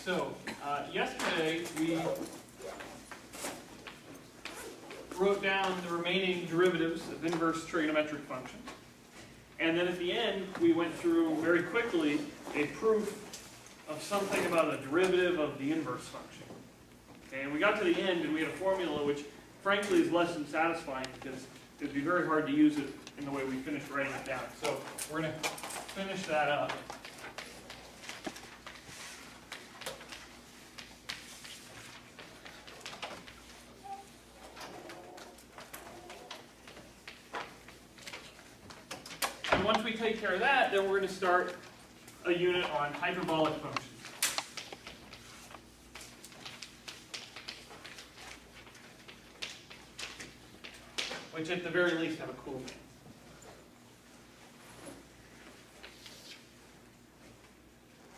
So, yesterday we wrote down the remaining derivatives of inverse trigonometric functions. And then at the end, we went through very quickly a proof of something about a derivative of the inverse function. Okay, and we got to the end and we had a formula which frankly is less than satisfying because it would be very hard to use it in the way we finished writing it down. So we're going to finish that up. And once we take care of that, then we're going to start a unit on hyperbolic functions. Which at the very least have a cool name.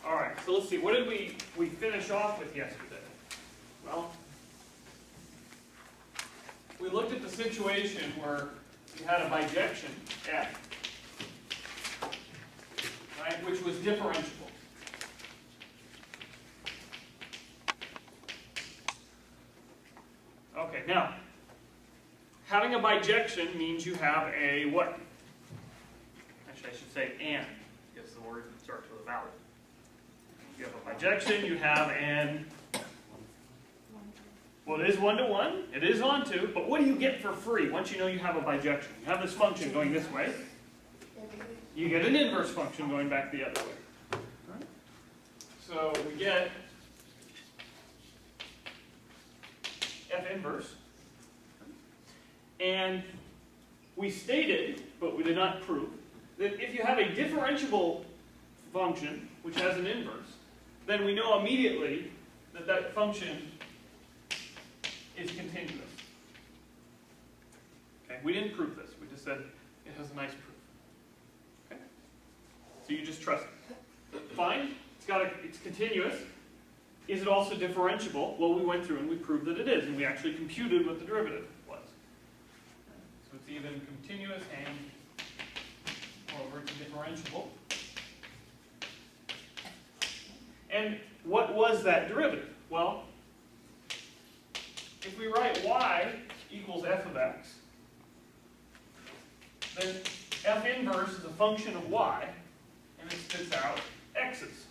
Alright, so let's see, what did we finish off with yesterday? Well, we looked at the situation where we had a bijection f, right, which was differentiable. Okay, now, having a bijection means you have a what? Actually, I should say and, because the word starts with a vowel. You have a bijection, you have an, well, it is one-to-one, it is onto, but what do you get for free once you know you have a bijection? You have this function going this way, you get an inverse function going back the other way. Right? So we get f inverse. And we stated, but we did not prove, that if you have a differentiable function which has an inverse, then we know immediately that that function is continuous. Okay, we didn't prove this. We just said it has a nice proof. Okay, so you just trust it. Fine. It's continuous. Is it also differentiable? Well, we went through and we proved that it is, and we actually computed what the derivative was. So it's even continuous and, moreover, it's differentiable. And what was that derivative? Well, if we write y equals f of x, then f inverse is a function of y, and it spits out x's.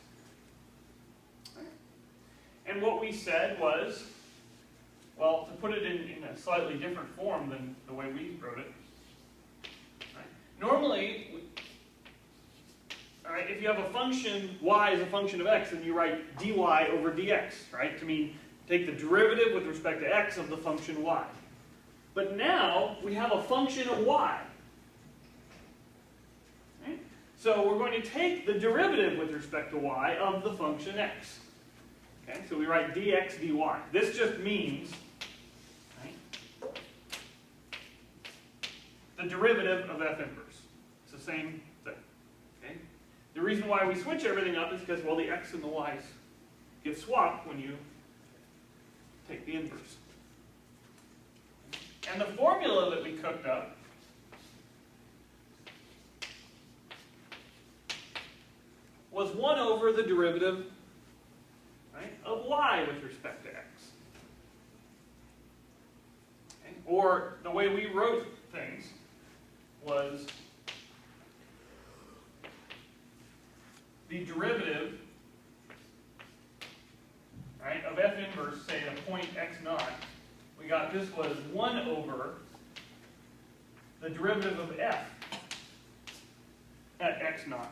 And what we said was, well, to put it in a slightly different form than the way we wrote it. Right? Normally, if you have a function, y is a function of x, then you write dy over dx, right? To mean, take the derivative with respect to x of the function y. But now, we have a function of y. Right? So we're going to take the derivative with respect to y of the function x. Okay, so we write dx dy. This just means the derivative of f inverse. It's the same thing. Okay? The reason why we switch everything up is because, well, the x and the y's get swapped when you take the inverse. And the formula that we cooked up was 1 over the derivative, right, of y with respect to x. Okay? Or the way we wrote things was the derivative, right, of f inverse, say at a point x naught. We got this was 1 over the derivative of f at x naught.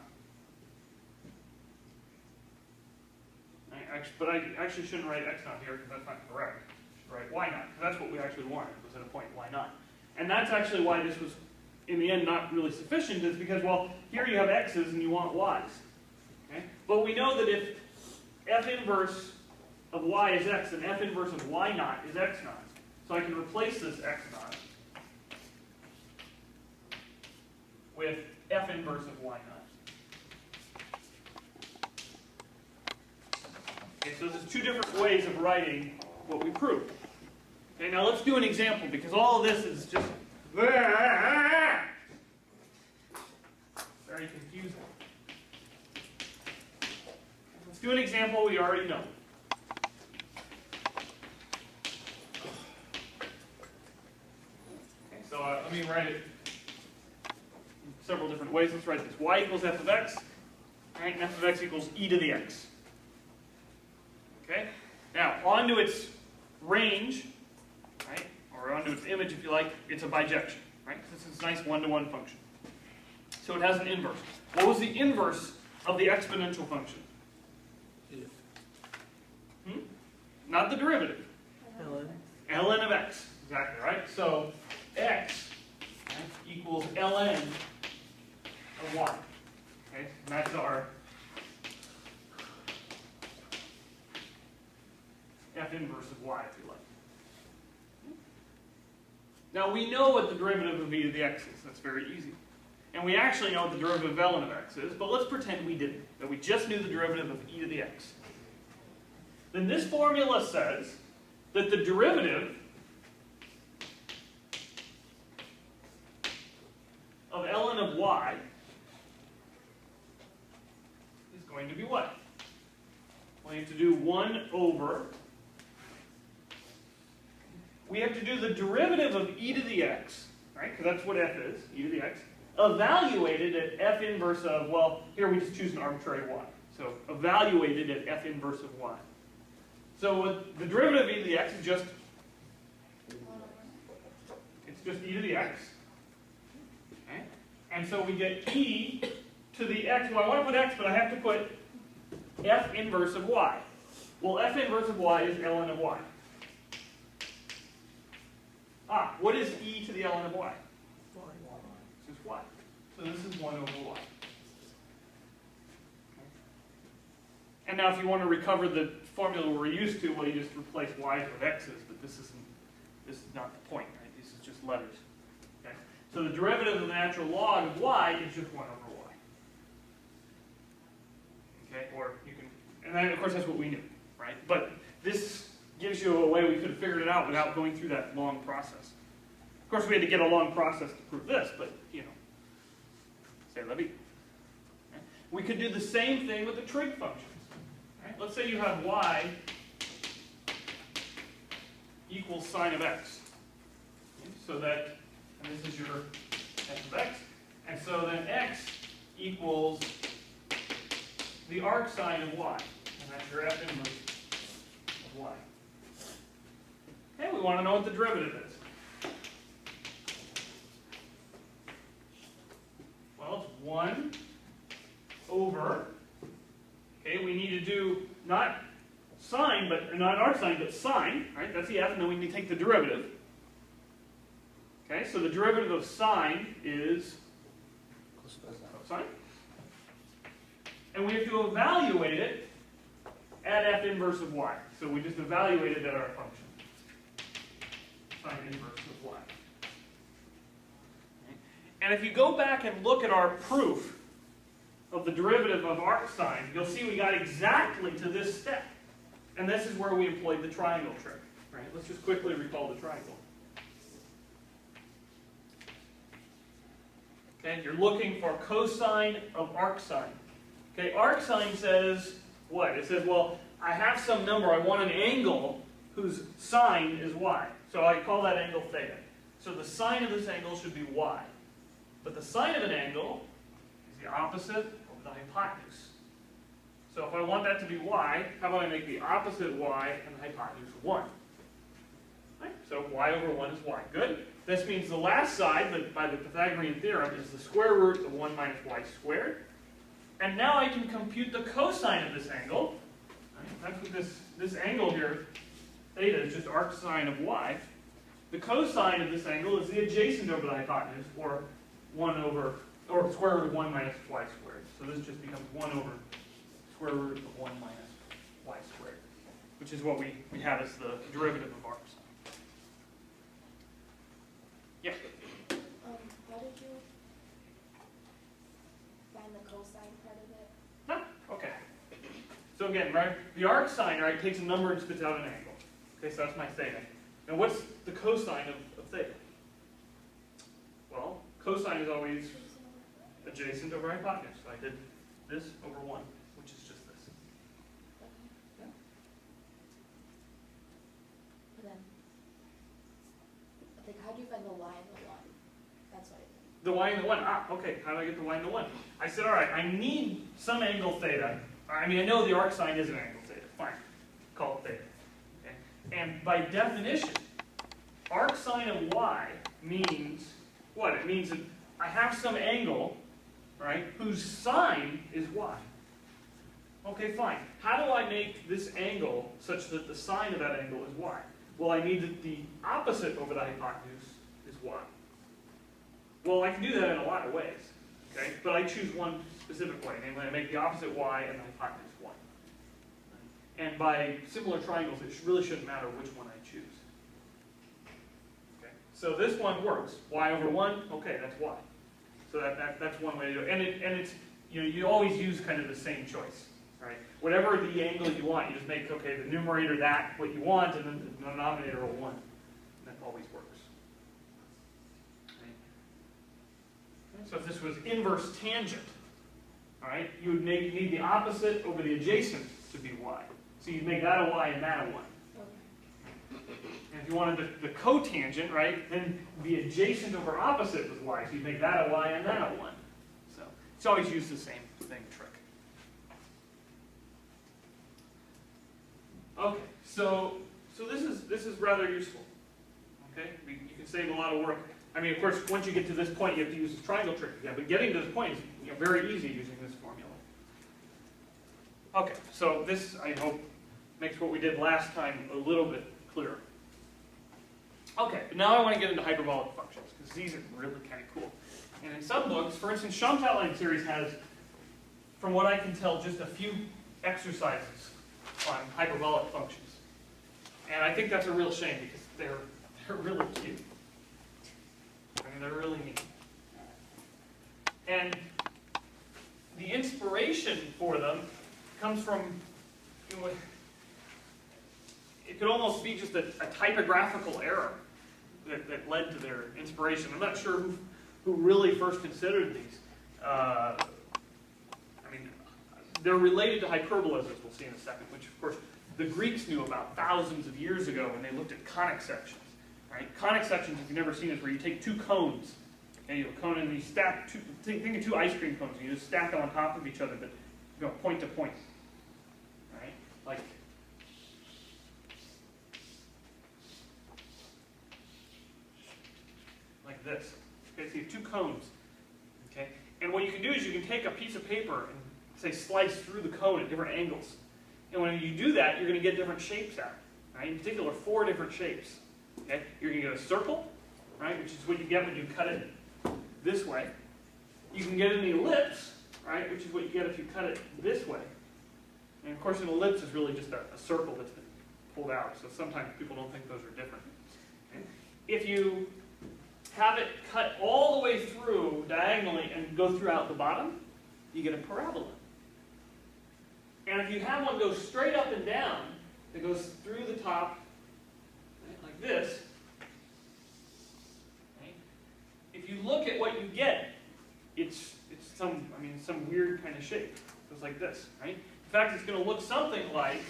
But I actually shouldn't write x naught here because that's not correct. I should write y naught, because that's what we actually wanted, was at a point y naught. And that's actually why this was, in the end, not really sufficient, is because, well, here you have x's and you want y's. Okay? But we know that if f inverse of y is x, then f inverse of y naught is x naught. So I can replace this x naught with f inverse of y naught. Okay, so there's two different ways of writing what we proved. Okay, now let's do an example, because all of this is just very confusing. Let's do an example we already know. let me write it in several different ways. Let's write this. Y equals f of x, right? And f of x equals e to the x. Okay? Now, onto its range, right? Or onto its image, if you like, it's a bijection, right? This is a nice one-to-one function. So it has an inverse. What was the inverse of the exponential function? Not the derivative. ln of x. Exactly, right? So x, right, equals ln of y. Okay? And that's our f inverse of y, if you like. Now we know what the derivative of e to the x is. That's very easy. And we actually know what the derivative of ln of x is, but let's pretend we didn't, that we just knew the derivative of e to the x. Then this formula says that the derivative of ln of y is going to be what? Well, you have to do 1 over. We have to do the derivative of e to the x, right? Because that's what f is, e to the x. Evaluated at f inverse of, well, here we just choose an arbitrary y. So evaluated at f inverse of y. So the derivative of e to the x is just, it's just e to the x. Okay? And so we get e to the x. Well, I want to put x, but I have to put f inverse of y. Well, f inverse of y is ln of y. Ah, what is e to the ln of y? This is y. So this is 1 over y. And now if you want to recover the formula we're used to, well, you just replace y's with x's, but this is not the point, right? This is just letters. Okay? So the derivative of the natural log of y is just 1 over y. Okay? Or you can, and then of course that's what we knew, right? But this gives you a way we could have figured it out without going through that long process. Of course we had to get a long process to prove this, but you know, c'est la vie. Okay? We could do the same thing with the trig functions. Right? Let's say you have y equals sine of x. Okay? So that, and this is your f of x, and so then x equals the arc sine of y, and that's your f inverse of y. Okay, we want to know what the derivative is. Well, it's 1 over, okay, we need to do not sine, but not arc sine, but sine, right? That's the f, and then we need to take the derivative. Okay, so the derivative of sine is cosine. And we have to evaluate it at f inverse of y. So we just evaluated at our function. Sine inverse of y. Okay. And if you go back and look at our proof of the derivative of arc sine, you'll see we got exactly to this step. And this is where we employed the triangle trick. Right? Let's just quickly recall the triangle. Okay, you're looking for cosine of arc sine. Okay, arc sine says what? It says, well, I have some number, I want an angle whose sine is y. So I call that angle theta. So the sine of this angle should be y. But the sine of an angle is the opposite of the hypotenuse. So if I want that to be y, how about I make the opposite y and the hypotenuse 1? Right? So y over 1 is y. Good. This means the last side, by the Pythagorean theorem, is the square root of 1 minus y squared. And now I can compute the cosine of this angle. Right? That's what this angle here, theta, is just arc sine of y. The cosine of this angle is the adjacent over the hypotenuse, or 1 over, or square root of 1 minus y squared. So this just becomes 1 over square root of 1 minus y squared, which is what we have as the derivative of arc sine. Yeah? How did you find the cosine part of it? No? Okay. So again, right, the arc sine, right, takes a number and spits out an angle. Okay, so that's my theta. Now what's the cosine of theta? Well, cosine is always adjacent over hypotenuse. So I did this over 1, which is just this. Yeah. And then, like, how do you find the y and the 1? The y and the 1. Ah, okay, how do I get the y and the 1? I said, all right, I need some angle theta. I mean, I know the arc sine is an angle theta. Fine. Call it theta. Okay? And by definition, arc sine of y means what? It means that I have some angle, right, whose sine is y. Okay, fine. How do I make this angle such that the sine of that angle is y? Well, I need that the opposite over the hypotenuse is y. Well, I can do that in a lot of ways, okay? But I choose one specific way, namely I make the opposite y and the hypotenuse 1. And by similar triangles, it really shouldn't matter which one I choose. Okay? So this one works. Y over 1, okay, that's y. So that's one way to do it. And it's, you know, you always use kind of the same choice, right? Whatever the angle you want, you just make, okay, the numerator that, what you want, and then the denominator a 1. And that always works. So if this was inverse tangent, all right, you would need the opposite over the adjacent to be y. So you'd make that a y and that a 1. And if you wanted the cotangent, right, then the adjacent over opposite was y. So you'd make that a y and that a 1. So it's always used the same thing trick. Okay, so this is rather useful. Okay, you can save a lot of work. I mean, of course, once you get to this point, you have to use this triangle trick again. But getting to this point is, you know, very easy using this formula. Okay, so this, I hope, makes what we did last time a little bit clearer. Okay, but now I want to get into hyperbolic functions, because these are really kind of cool. And in some books, for instance, Shum's outline series has, from what I can tell, just a few exercises on hyperbolic functions. And I think that's a real shame, because they're really cute. I mean, they're really neat. And the inspiration for them comes from, you know, it could almost be just a typographical error that led to their inspiration. I'm not sure who really first considered these. I mean, they're related to hyperbolas, as we'll see in a second, which, of course, the Greeks knew about thousands of years ago when they looked at conic sections. Right? Conic sections, if you've never seen it, where you take two cones, and you have a cone and you stack two, think of two ice cream cones, and you just stack them on top of each other, but you know, point to point. Right? Like this. Okay, so you have two cones. Okay? And what you can do is you can take a piece of paper and, say, slice through the cone at different angles. And when you do that, you're going to get different shapes out. Right? In particular, 4 different shapes. Okay? You're going to get a circle, right, which is what you get when you cut it this way. You can get an ellipse, right, which is what you get if you cut it this way. And of course, an ellipse is really just a circle that's been pulled out, so sometimes people don't think those are different. Okay? If you have it cut all the way through diagonally and go throughout the bottom, you get a parabola. And if you have one go straight up and down, that goes through the top, like this, right? If you look at what you get, it's some weird kind of shape. It goes like this, right? In fact, it's going to look something like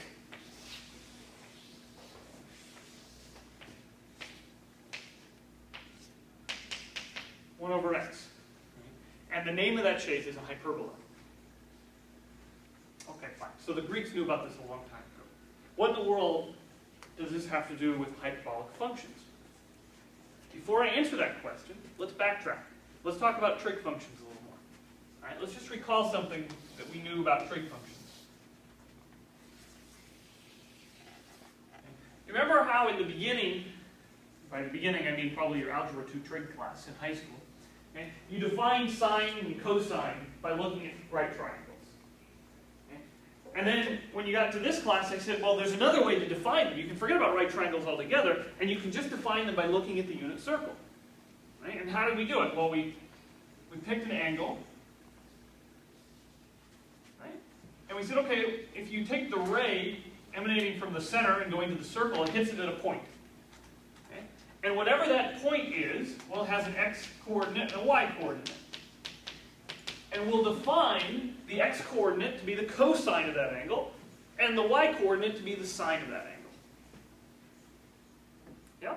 one over x. Right? And the name of that shape is a hyperbola. Okay, fine. So the Greeks knew about this a long time ago. What in the world does this have to do with hyperbolic functions? Before I answer that question, let's backtrack. Let's talk about trig functions a little more. All right, let's just recall something that we knew about trig functions. Okay. Remember how in the beginning, by the beginning I mean probably your Algebra 2 trig class in high school, okay, you defined sine and cosine by looking at right triangles. And then when you got to this class, I said, well, there's another way to define them. You can forget about right triangles altogether, and you can just define them by looking at the unit circle. Right? And how did we do it? Well, we picked an angle. Right? And we said, okay, if you take the ray emanating from the center and going to the circle, it hits it at a point. Okay? And whatever that point is, well, it has an x-coordinate and a y-coordinate. And we'll define the x-coordinate to be the cosine of that angle, and the y-coordinate to be the sine of that angle. Yeah?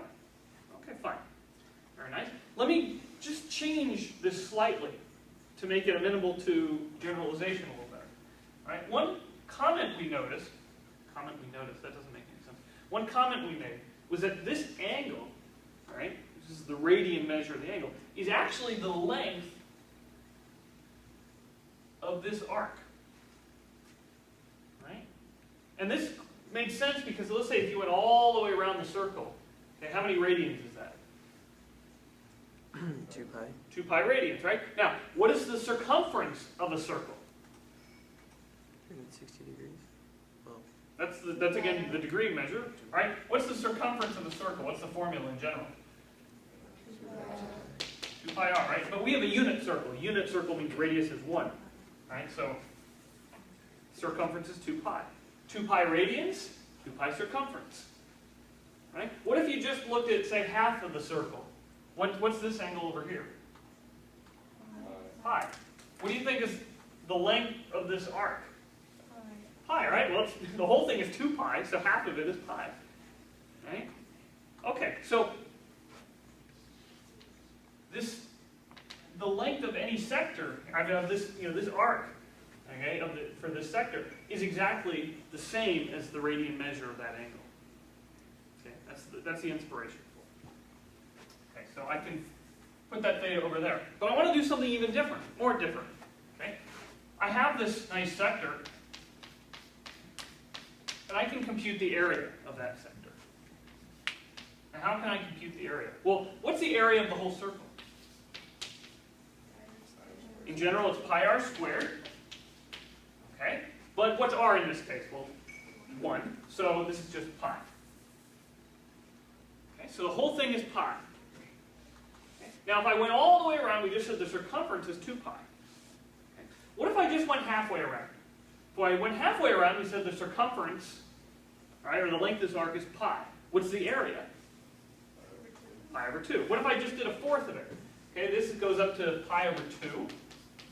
Okay, fine. Very nice. Let me just change this slightly to make it amenable to generalization a little better. Right? One comment we noticed, that doesn't make any sense. One comment we made was that this angle, right, this is the radian measure of the angle, is actually the length of this arc. Right? And this made sense because let's say if you went all the way around the circle, okay, how many radians is that? 2 pi. 2 pi radians, right? Now, what is the circumference of a circle? 360 degrees. Well, That's again the degree measure, right? What's the circumference of a circle? What's the formula in general? 2 pi r, right? But we have a unit circle. Unit circle means radius is 1, right? So circumference is 2 pi. 2 pi radians, 2 pi circumference, right? What if you just looked at, say, half of the circle? What's this angle over here? Pi. What do you think is the length of this arc? Pi, right? Well, the whole thing is 2 pi, so half of it is pi, right? Okay, so the length of any sector, of this, this arc, okay, for this sector is exactly the same as the radian measure of that angle. Okay, that's the inspiration for it. Okay, so I can put that theta over there, but I want to do something even different, more different. Okay, I have this nice sector. And I can compute the area of that sector. Now, how can I compute the area? Well, what's the area of the whole circle? In general, it's pi r squared. Okay? But what's r in this case? Well, 1. So this is just pi. Okay? So the whole thing is pi. Okay? Now, if I went all the way around, we just said the circumference is 2 pi. Okay? What if I just went halfway around? If I went halfway around, we said the circumference, right, or the length of this arc is pi. What's the area? Pi over 2. What if I just did a fourth of it? Okay, this goes up to pi over 2.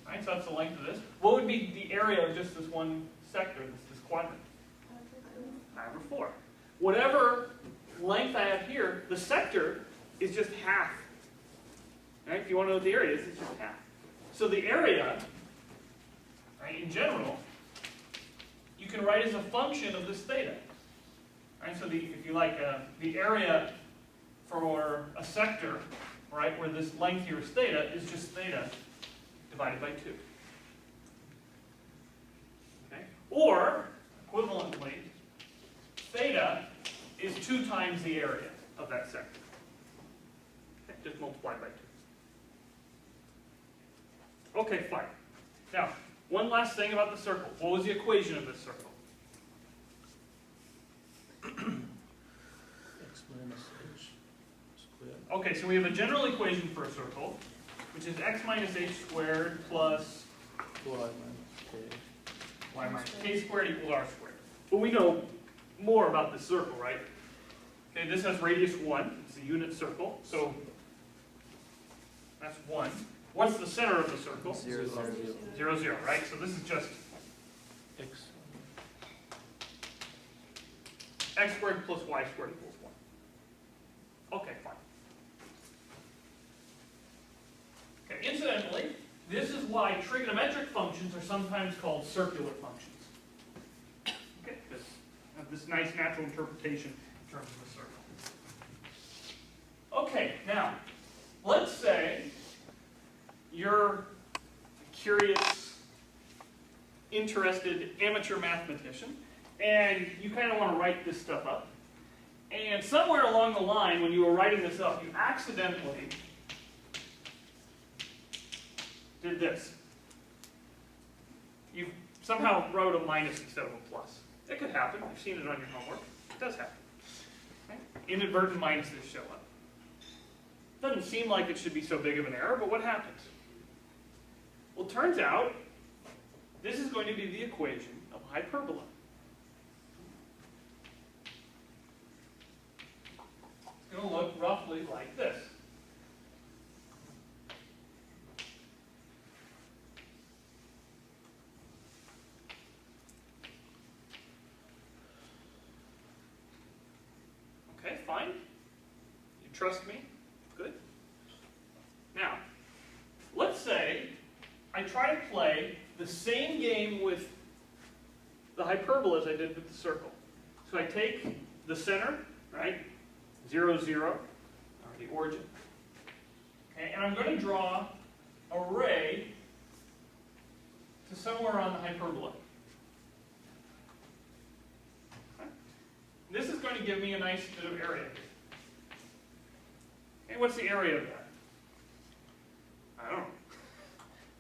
Right, so that's the length of this. What would be the area of just this one sector, this quadrant? Pi over 4. Whatever length I have here, the sector is just half. Right? If you want to know what the area is, it's just half. So the area, right, in general, you can write as a function of this theta. Right? So if you like, the area for a sector, right, where this length here is theta, is just theta divided by 2. Okay? Or, equivalently, theta is 2 times the area of that sector. Okay? Just multiplied by 2. Okay, fine. Now, one last thing about the circle. What was the equation of this circle? X minus h squared. Okay, so we have a general equation for a circle, which is x minus h squared plus Y minus k. y minus k squared equals r squared. But we know more about this circle, right? Okay, this has radius 1. It's a unit circle, so that's 1. What's the center of the circle? 0, 0. 0, 0, right? So this is just X. x squared plus y squared equals 1. Okay, fine. Okay, incidentally, this is why trigonometric functions are sometimes called circular functions. Okay, because of this nice natural interpretation in terms of the circle. Okay, now, let's say you're a curious, interested amateur mathematician, and you kind of want to write this stuff up. And somewhere along the line, when you were writing this up, you accidentally did this. You somehow wrote a minus instead of a plus. It could happen. You've seen it on your homework. It does happen. Okay? Inadvertent minuses show up. Doesn't seem like it should be so big of an error, but what happens? Well, it turns out this is going to be the equation of hyperbola. It's going to look roughly like this. Okay, fine. You trust me? Good. Now, play the same game with the hyperbola as I did with the circle. So I take the center, right, 0, 0, or the origin, okay, and I'm going to draw a ray to somewhere on the hyperbola. Okay. This is going to give me a nice bit of area. Okay, what's the area of that? I don't know.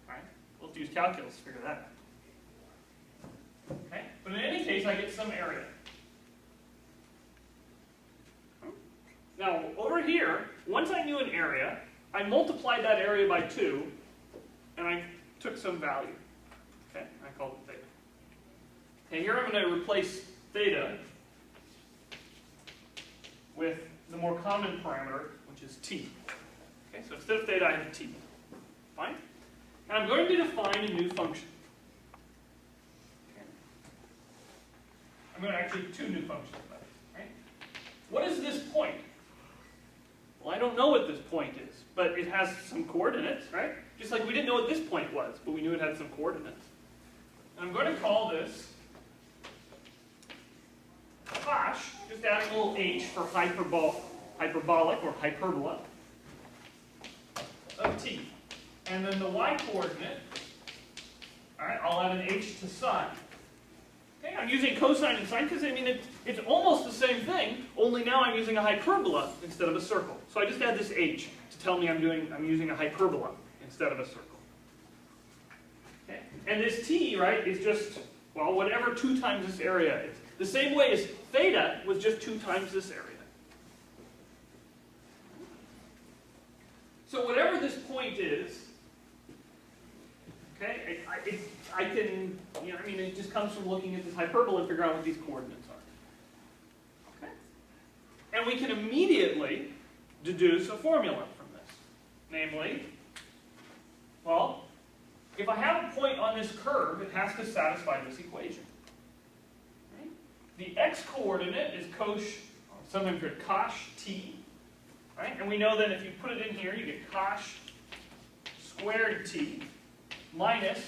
All right, we'll have to use calculus to figure that out. Okay, but in any case, I get some area. Now, over here, once I knew an area, I multiplied that area by 2, and I took some value. Okay, I called it theta. Okay, here I'm going to replace theta with the more common parameter, which is t. Okay, so instead of theta, I have t. Fine? And I'm going to define a new function. Okay. I'm going to actually two new functions. Right? What is this point? Well, I don't know what this point is, but it has some coordinates, right? Just like we didn't know what this point was, but we knew it had some coordinates. And I'm going to call this cosh, just adding a little h for hyperbolic or hyperbola of t. And then the y-coordinate, all right, I'll add an h to sine. Okay, I'm using cosine and sine because, I mean, it's almost the same thing, only now I'm using a hyperbola instead of a circle. So I just add this h to tell me I'm using a hyperbola instead of a circle. Okay, and this t, right, is just, well, whatever 2 times this area is. The same way as theta was just 2 times this area. So whatever this point is, okay, I can, you know, I mean, it just comes from looking at this hyperbola and figure out what these coordinates are. Okay? And we can immediately deduce a formula from this. Namely, well, if I have a point on this curve, it has to satisfy this equation. Right? The x-coordinate is sometimes called cosh t. Right? And we know that if you put it in here, you get cosh squared t minus,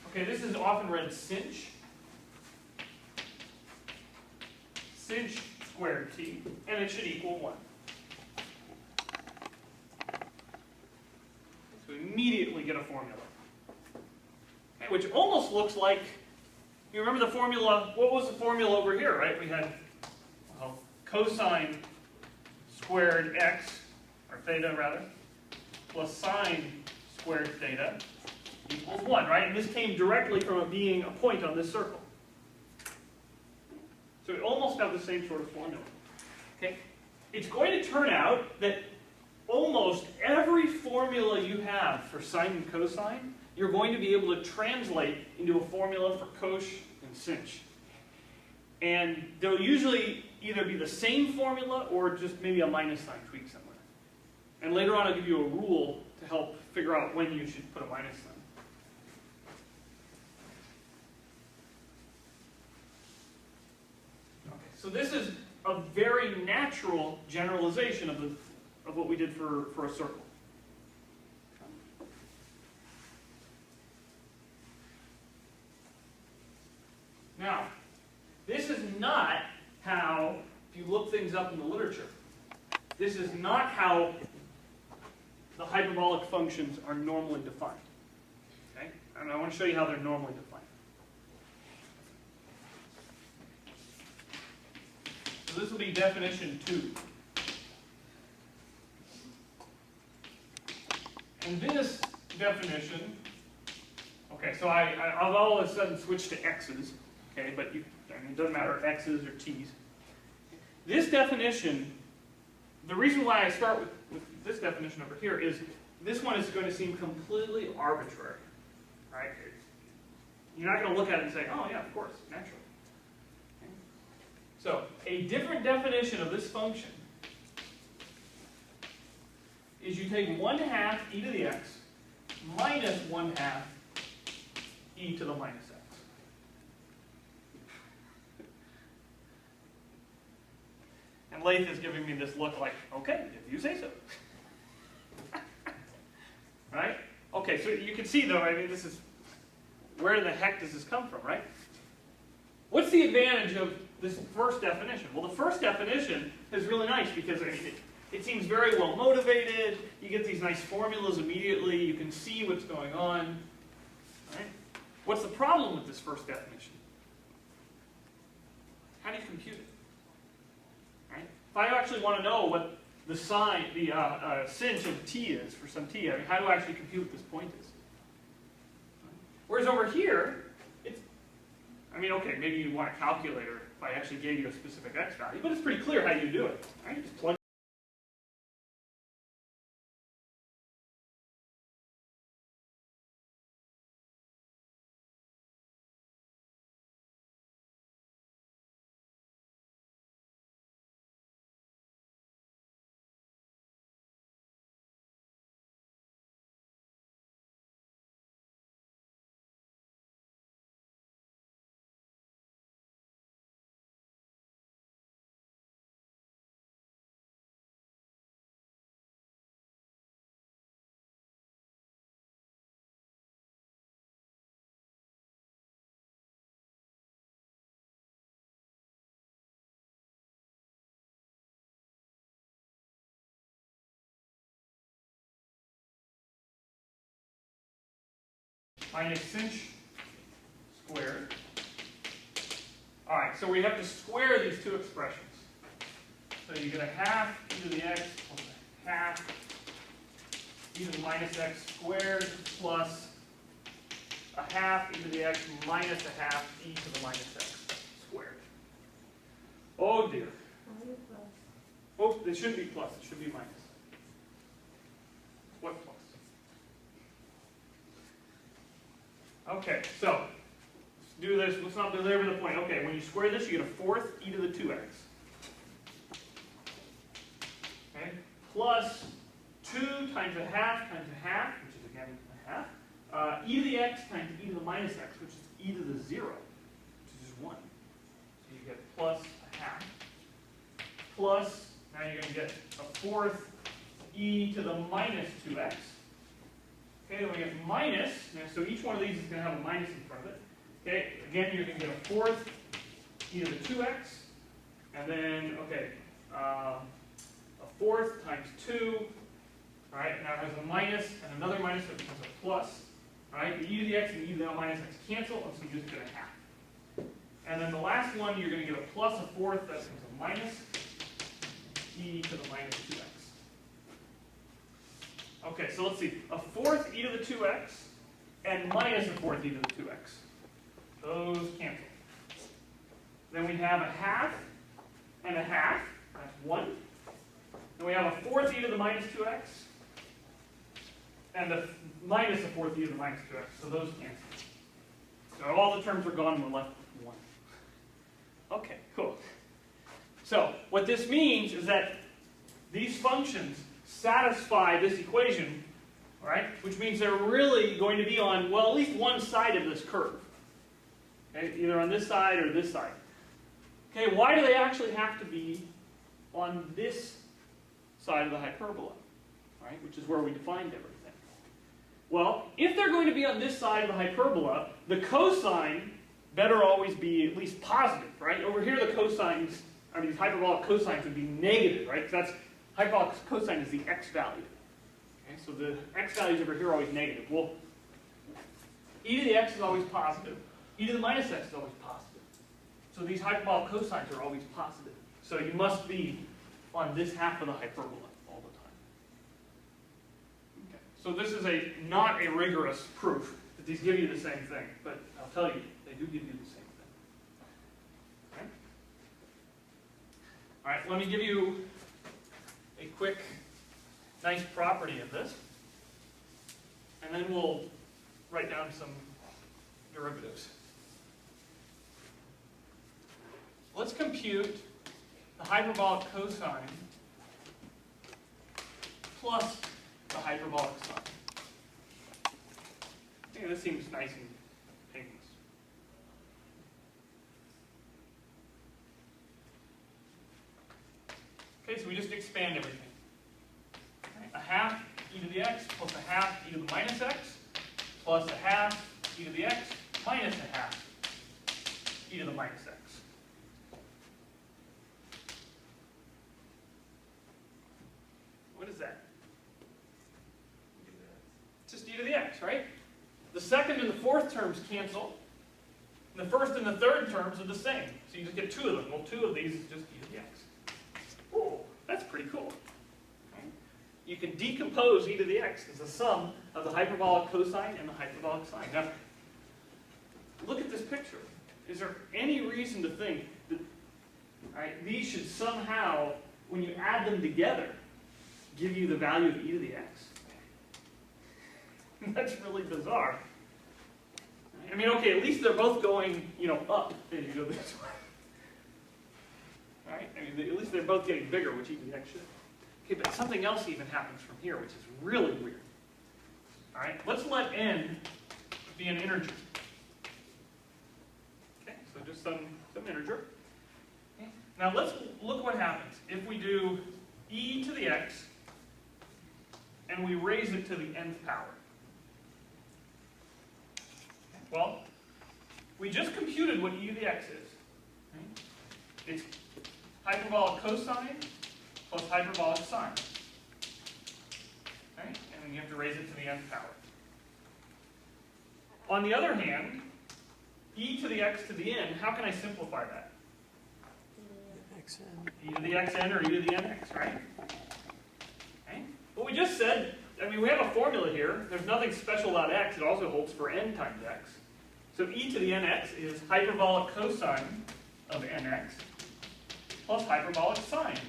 okay, this is often read sinh squared t, and it should equal 1. So we immediately get a formula. Okay, which almost looks like, you remember the formula, what was the formula over here, right? We had, well, cosine squared x, or theta rather, plus sine squared theta equals 1, right? And this came directly from it being a point on this circle. So we almost have the same sort of formula. Okay? It's going to turn out that almost every formula you have for sine and cosine, you're going to be able to translate into a formula for cosh and sinh. And they'll usually either be the same formula or just maybe a minus sign tweaked somewhere. And later on I'll give you a rule to help figure out when you should put a minus sign. Okay, so this is a very natural generalization of what we did for a circle. Now, this is not how, if you look things up in the literature, this is not how the hyperbolic functions are normally defined. Okay? And I want to show you how they're normally defined. So this will be definition 2. And this definition, okay, so I've all of a sudden switched to x's, okay, but I mean, it doesn't matter x's or t's. This definition, the reason why I start with this definition over here is this one is going to seem completely arbitrary, right? You're not going to look at it and say, oh yeah, of course, naturally. Okay? So a different definition of this function is you take 1/2 e to the x minus 1/2 e to the minus x. And Lath is giving me this look like, okay, if you say so. Right? Okay, so you can see though, I mean, this is where the heck does this come from, right? What's the advantage of this first definition? Well, the first definition is really nice because it seems very well motivated. You get these nice formulas immediately. You can see what's going on. Right? What's the problem with this first definition? How do you compute it? Right? If I actually want to know what the sine, the sinh of t is for some t, I mean, how do I actually compute what this point is? Whereas over here, it's, I mean, okay, maybe you want a calculator if I actually gave you a specific x value, but it's pretty clear how you do it. Right? You just plug minus sinh squared. All right, so we have to square these two expressions. So you get a half e to the x plus a half e to the minus x squared plus a half e to the x minus a half e to the minus x squared. Oh dear. Oh, it should be plus, it should be minus. What plus? Okay, so let's do this. Let's not belabor the point. Okay, when you square this, you get a fourth e to the 2x. Okay, plus 2 times a half, which is again a half. E to the x times e to the minus x, which is e to the 0, which is 1. So you get plus a half. Plus, now you're going to get a fourth e to the minus 2x. Okay, then we get minus, so each one of these is going to have a minus in front of it. Okay, again, you're going to get a fourth e to the 2x, and then, okay, a fourth times 2, all right, now it has a minus and another minus, so it becomes a plus. All right, the e to the x and the e to the minus x cancel, and so you just get a half. And then the last one, you're going to get a plus a fourth, that becomes a minus e to the minus 2x. Okay, so let's see. A fourth e to the 2x and minus a fourth e to the 2x. Those cancel. Then we have a half and a half. That's 1. Then we have a fourth e to the minus 2x and a minus a fourth e to the minus 2x. So those cancel. So all the terms are gone and we're left with 1. Okay, cool. So what this means is that these functions satisfy this equation, all right? Which means they're really going to be on, well, at least one side of this curve. Okay? Either on this side or this side. Okay, why do they actually have to be on this side of the hyperbola? Right? Which is where we defined everything. Well, if they're going to be on this side of the hyperbola, the cosine better always be at least positive, right? Over here the cosines, I mean, these hyperbolic cosines would be negative, right? Because that's hyperbolic cosine is the x value. Okay, so the x values over here are always negative. Well, e to the x is always positive. E to the minus x is always positive. So these hyperbolic cosines are always positive. So you must be on this half of the hyperbola all the time. Okay, so this is not a rigorous proof that these give you the same thing, but I'll tell you, they do give you the same thing. Okay? All right, let me give you a quick, nice property of this, and then we'll write down some derivatives. Let's compute the hyperbolic cosine plus the hyperbolic sine. I think this seems nice and painless. Okay, so we just expand everything. Okay, a half e to the x plus a half e to the minus x plus a half e to the x minus a half e to the minus x. What is that? It's just e to the x, right? The second and the fourth terms cancel. And the first and the third terms are the same. So you just get two of them. Well, two of these is just e to the x. Ooh, that's pretty cool. You can decompose e to the x as the sum of the hyperbolic cosine and the hyperbolic sine. Now, look at this picture. Is there any reason to think that these should somehow, when you add them together, give you the value of e to the x? That's really bizarre. I mean, okay, at least they're both going, up as you go this way. Right? I mean, at least they're both getting bigger, which e to the x should. Okay, but something else even happens from here, which is really weird. All right, let's let n be an integer. Okay, so just some integer. Okay. Now let's look what happens if we do e to the x and we raise it to the nth power. Okay. Well, we just computed what e to the x is. Okay. It's hyperbolic cosine plus hyperbolic sine. Okay? And then you have to raise it to the nth power. On the other hand, e to the x to the n, how can I simplify that? E to the xn or e to the nx, right? Okay? Well, we just said, we have a formula here. There's nothing special about x. It also holds for n times x. So e to the nx is hyperbolic cosine of nx plus hyperbolic sine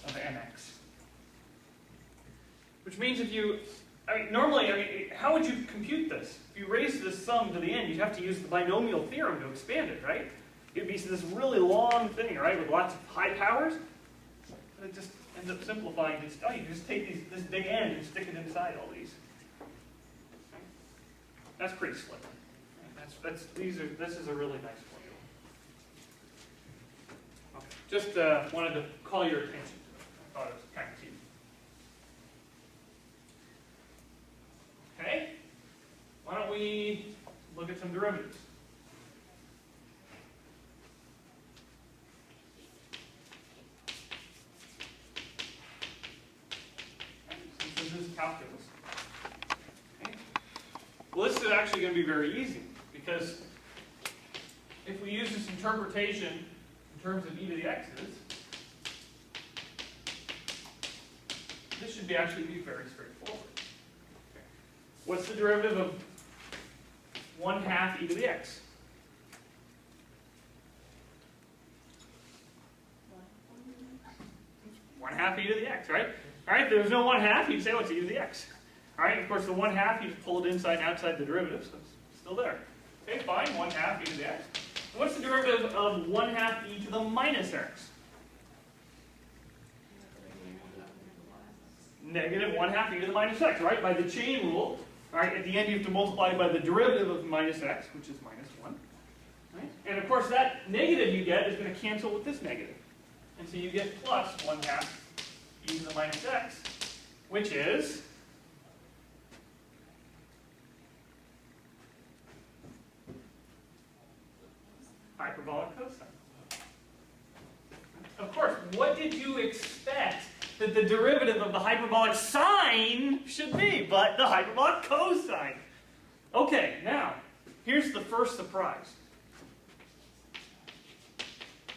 of nx. Which means if you, normally, how would you compute this? If you raise this sum to the n, you'd have to use the binomial theorem to expand it, right? It'd be this really long thing, right, with lots of high powers. But it just ends up simplifying. You just take this big n and stick it inside all these. That's pretty slick. This is a really nice formula. Okay. Just wanted to call your attention to it. I thought it was kind of cute. Okay. Why don't we look at some derivatives? Since this is calculus. Okay. Well, this is actually going to be very easy because if we use this interpretation in terms of e to the x's, this should actually be very straightforward. Okay. What's the derivative of 1/2 e to the x? One half e to the x, right? All right, if there was no 1/2, you'd say, what's e to the x? All right, of course, the 1/2, you just pull it inside and outside the derivative, so it's still there. Okay, fine, 1/2 e to the x. What's the derivative of 1/2 e to the minus x? Negative 1/2 e to the minus x, right? By the chain rule, right? At the end, you have to multiply by the derivative of minus x, which is minus 1. Right? And of course, that negative you get is going to cancel with this negative. And so you get plus 1/2 e to the minus x, which is hyperbolic cosine. Of course, what did you expect that the derivative of the hyperbolic sine should be but the hyperbolic cosine? Okay, now, here's the first surprise.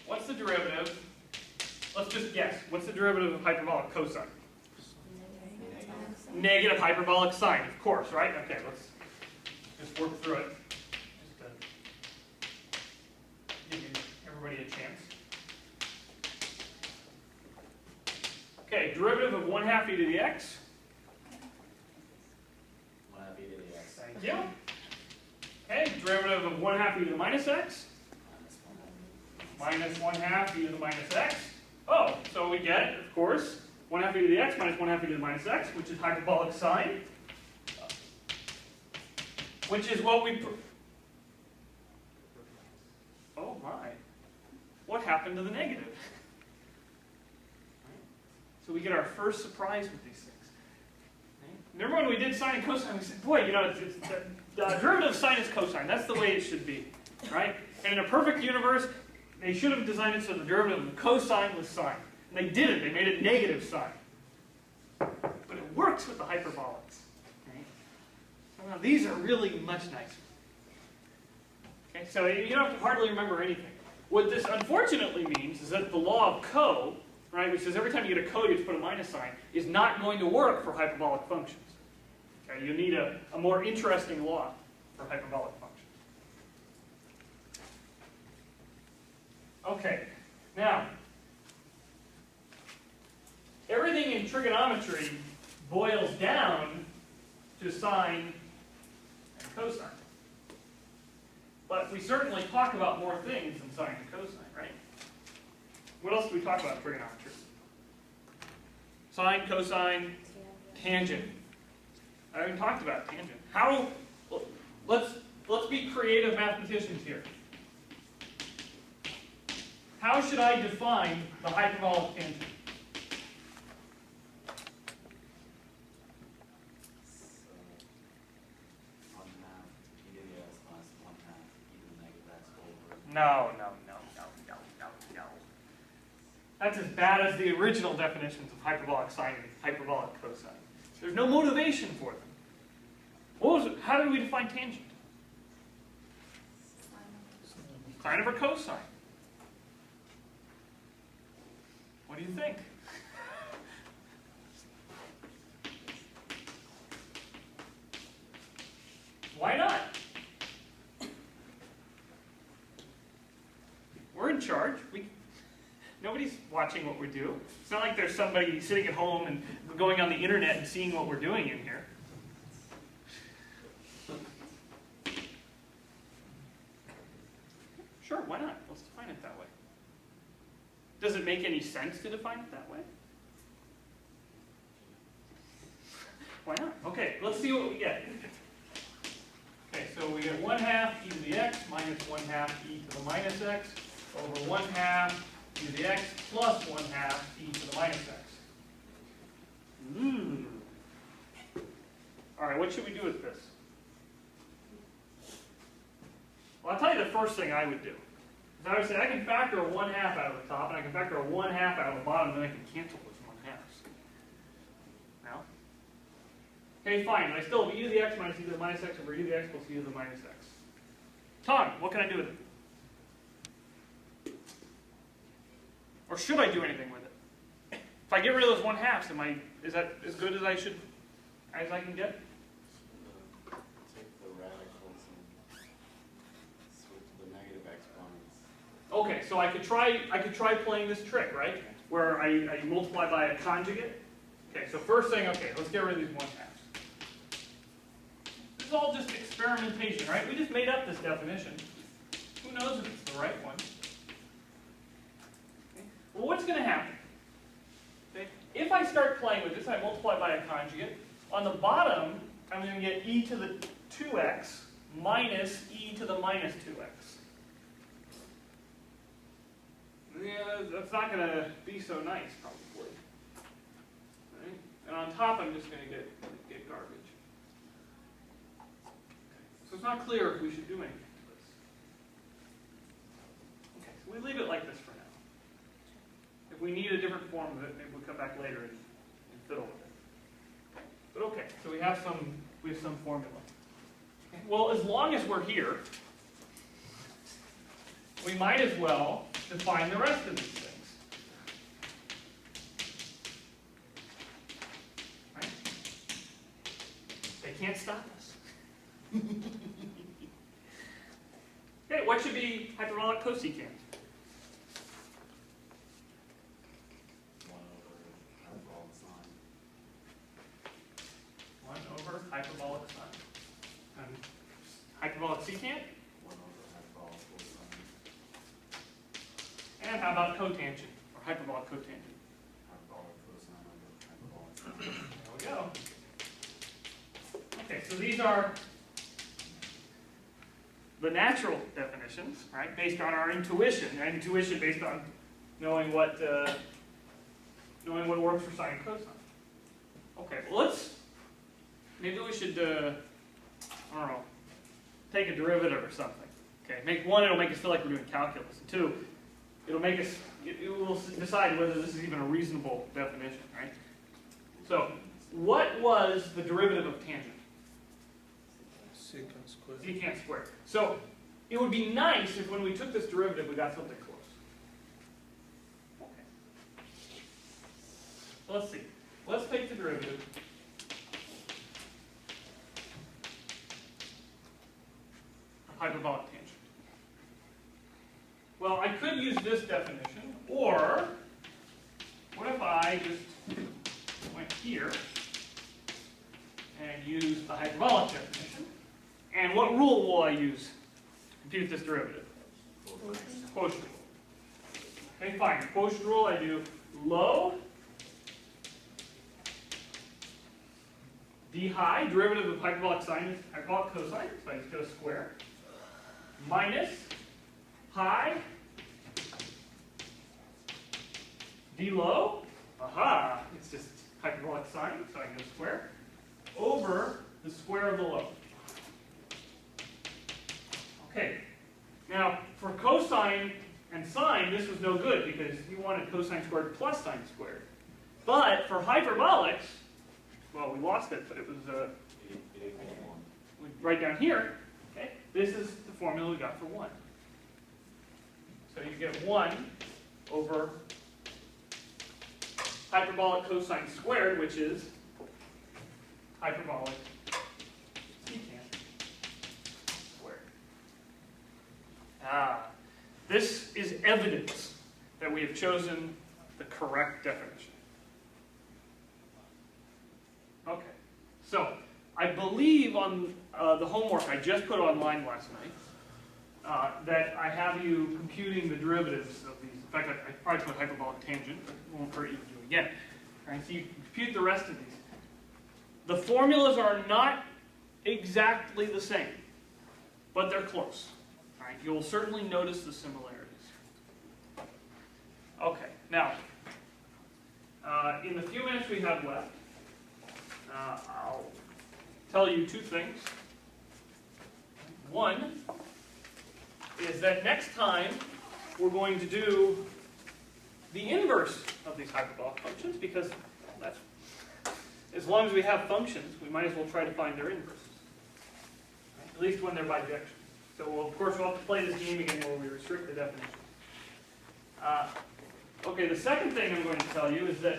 What's the derivative? Let's just guess. What's the derivative of hyperbolic cosine? Negative hyperbolic sine, of course, right? Okay, let's just work through it. Give everybody a chance. Okay, derivative of 1/2 e to the x. 1/2 e to the x. Thank you. Okay, derivative of 1/2 e to the minus x. Minus 1/2 e to the minus x. Oh, so we get, of course, 1/2 e to the x minus 1/2 e to the minus x, which is hyperbolic sine. Which is what we... Oh my. What happened to the negative? So we get our first surprise with these things. Remember when we did sine and cosine, we said, boy, derivative of sine is cosine. That's the way it should be, right? And in a perfect universe, they should have designed it so the derivative of cosine was sine. And they didn't. They made it negative sine. But it works with the hyperbolics. Right? So now these are really much nicer. Okay, so you don't have to hardly remember anything. What this unfortunately means is that the law of co, right, which says every time you get a co, you have to put a minus sign, is not going to work for hyperbolic functions. Okay, you need a more interesting law for hyperbolic functions. Okay, now, everything in trigonometry boils down to sine and cosine. But we certainly talk about more things than sine and cosine, right? What else do we talk about in trigonometry? Sine, cosine, tangent. I haven't talked about tangent. How? Let's be creative mathematicians here. How should I define the hyperbolic tangent? No. That's as bad as the original definitions of hyperbolic sine and hyperbolic cosine. There's no motivation for them. What was it? How did we define tangent? Sine over cosine. What do you think? Why not? We're in charge. Nobody's watching what we do. It's not like there's somebody sitting at home and going on the internet and seeing what we're doing in here. Sure, why not? Let's define it that way. Does it make any sense to define it that way? Why not? Okay, let's see what we get. Okay, so we get 1/2 e to the x minus 1/2 e to the minus x over 1/2 e to the x plus 1/2 e to the minus x. All right, what should we do with this? Well, I'll tell you the first thing I would do. Is I would say I can factor a 1/2 out of the top, and I can factor a 1/2 out of the bottom, and then I can cancel those 1/2s. Now? Okay, fine. I still have e to the x minus e to the minus x over e to the x plus e to the minus x. Tom, what can I do with it? Or should I do anything with it? If I get rid of those 1/2s, is that as good as I can get? Take the radicals and switch to the negative exponents. Okay, so I could try playing this trick, right? Where I multiply by a conjugate. Okay, so first thing, okay, let's get rid of these 1/2s. This is all just experimentation, right? We just made up this definition. Who knows if it's the right one? Okay. Well, what's going to happen? Okay. If I start playing with this, I multiply by a conjugate. On the bottom, I'm going to get e to the 2x minus e to the minus 2x. Yeah, that's not going to be so nice, probably. Right? And on top, I'm just going to get garbage. So it's not clear if we should do anything to this. Okay, so we leave it like this for now. If we need a different form of it, maybe we'll come back later and fiddle with it. But okay, so we have some formula. Okay. Well, as long as we're here, we might as well define the rest of these things. Right? They can't stop us. Okay, what should be hyperbolic cosecant? 1 over hyperbolic sine. 1 over hyperbolic sine. And hyperbolic secant? 1 over hyperbolic cosine. And how about cotangent, or hyperbolic cotangent? Hyperbolic cosine over hyperbolic sine. There we go. Okay, so these are the natural definitions, right? Based on our intuition. And intuition based on knowing what works for sine and cosine. Okay, well maybe we should, I don't know, take a derivative or something. Okay, one, it'll make us feel like we're doing calculus. And two, it'll make us, it will decide whether this is even a reasonable definition, right? So, what was the derivative of tangent? Secant squared. Secant squared. So, it would be nice if when we took this derivative, we got something close. Okay. So let's see. Let's take the derivative of hyperbolic tangent. Well, I could use this definition, or what if I just went here and used the hyperbolic definition? And what rule will I use to compute this derivative? Quotient rule. Okay, fine. The quotient rule, I do low d high, derivative of hyperbolic sine is hyperbolic cosine, so I just go square, minus high d low, aha, it's just hyperbolic sine, so I go square, over the square of the low. Okay, now for cosine and sine, this was no good because you wanted cosine squared plus sine squared. But for hyperbolics, well, we lost it, but it was right down here. Okay, this is the formula we got for 1. So you get 1 over hyperbolic cosine squared, which is hyperbolic secant squared. This is evidence that we have chosen the correct definition. Okay, so I believe on the homework I just put online last night that I have you computing the derivatives of these. In fact, I probably put hyperbolic tangent, but it won't hurt you to do it again. All right, so you compute the rest of these. The formulas are not exactly the same, but they're close. All right, you'll certainly notice the similarities. Okay, now, in the few minutes we have left, I'll tell you 2 things. One is that next time we're going to do the inverse of these hyperbolic functions, because that's, as long as we have functions, we might as well try to find their inverses, right? At least when they're bijection. So we'll, of course, we'll have to play this game again where we restrict the definition. Okay, the second thing I'm going to tell you is that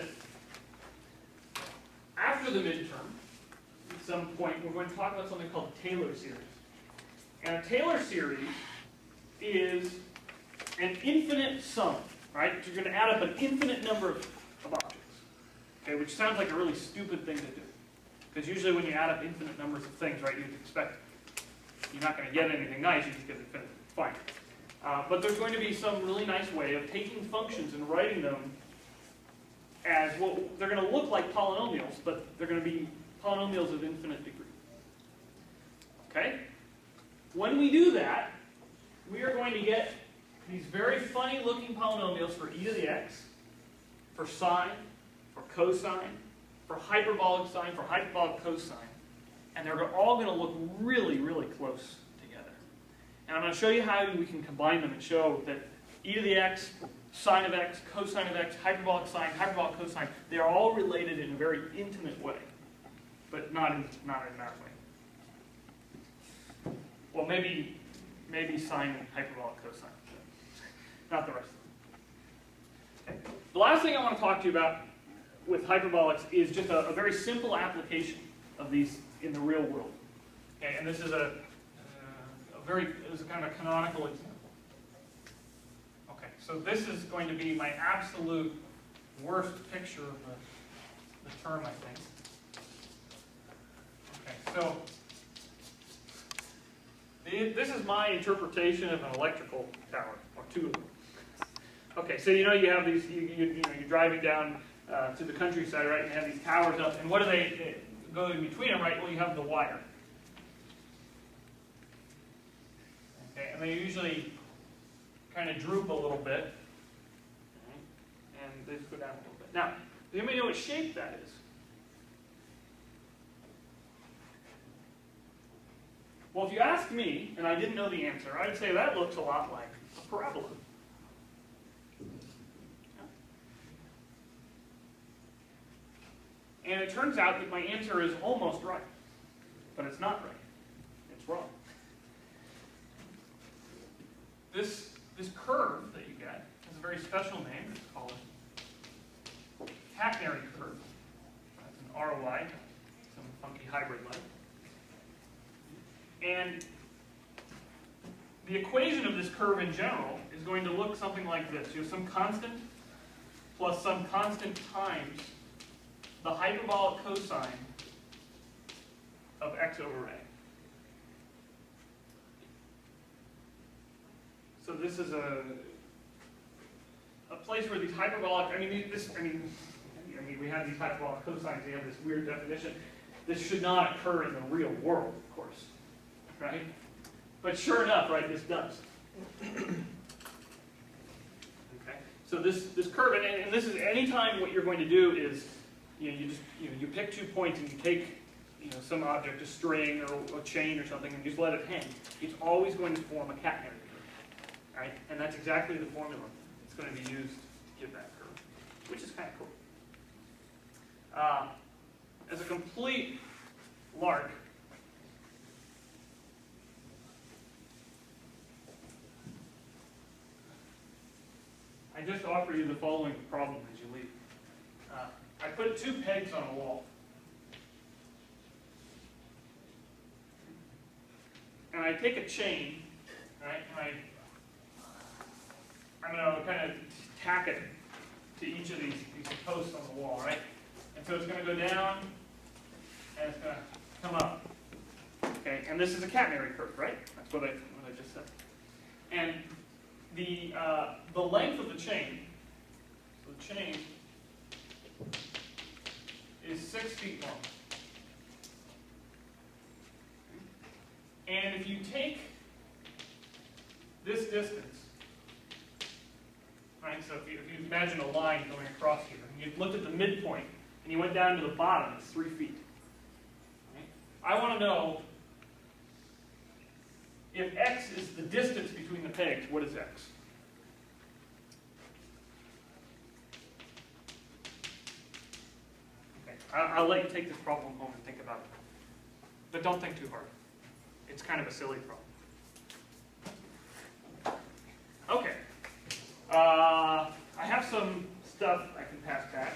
after the midterm, at some point, we're going to talk about something called Taylor series. And a Taylor series is an infinite sum, right? You're going to add up an infinite number of objects, okay, which sounds like a really stupid thing to do. Because usually when you add up infinite numbers of things, right, you'd expect you're not going to get anything nice, you just get infinite. Fine. But there's going to be some really nice way of taking functions and writing them as, well, they're going to look like polynomials, but they're going to be polynomials of infinite degree. Okay? When we do that, we are going to get these very funny looking polynomials for e to the x, for sine, for cosine, for hyperbolic sine, for hyperbolic cosine. And they're all going to look really, really close together. And I'm going to show you how we can combine them and show that e to the x, sine of x, cosine of x, hyperbolic sine, hyperbolic cosine, they are all related in a very intimate way, but not in that way. Well, maybe sine and hyperbolic cosine, not the rest of them. Okay. The last thing I want to talk to you about with hyperbolics is just a very simple application of these in the real world. Okay, and this is a kind of a canonical example. Okay, so this is going to be my absolute worst picture of the term, I think. Okay, so this is my interpretation of an electrical tower, or 2 of them. Okay, so you have these, you're driving down to the countryside, right, and you have these towers up, and what do they go in between them, right? Well, you have the wire. Okay, and they usually kind of droop a little bit, and they just go down a little bit. Now, does anybody know what shape that is? Well, if you ask me, and I didn't know the answer, I'd say that looks a lot like a parabola. And it turns out that my answer is almost right, but it's not right. It's wrong. This curve that you get has a very special name. It's called a catenary curve. That's an ROI, some funky hybrid like. And the equation of this curve in general is going to look something like this. You have some constant plus some constant times the hyperbolic cosine of x over a. So this is a place where these hyperbolic, we have these hyperbolic cosines, they have this weird definition. This should not occur in the real world, of course, right? But sure enough, right, this does. Okay. So this curve, and this is anytime what you're going to do is, you pick 2 points and you take, some object, a string or a chain or something, and you just let it hang. It's always going to form a catenary curve, right? And that's exactly the formula it's going to be used to give that curve, which is kind of cool. As a complete lark, I just offer you the following problem as you leave. I put 2 pegs on a wall. And I take a chain, right, and I'm going to kind of tack it to each of these posts on the wall, right? And so it's going to go down, and it's going to come up. Okay, and this is a catenary curve, right? That's what I just said. And the length of the chain, so the chain is 6 feet long. And if you take this distance, right, so if you imagine a line going across here, and you looked at the midpoint, and you went down to the bottom, it's 3 feet. Right? I want to know if x is the distance between the pegs, what is x? Okay, I'll let you take this problem home and think about it. But don't think too hard. It's kind of a silly problem. Okay. I have some stuff I can pass back.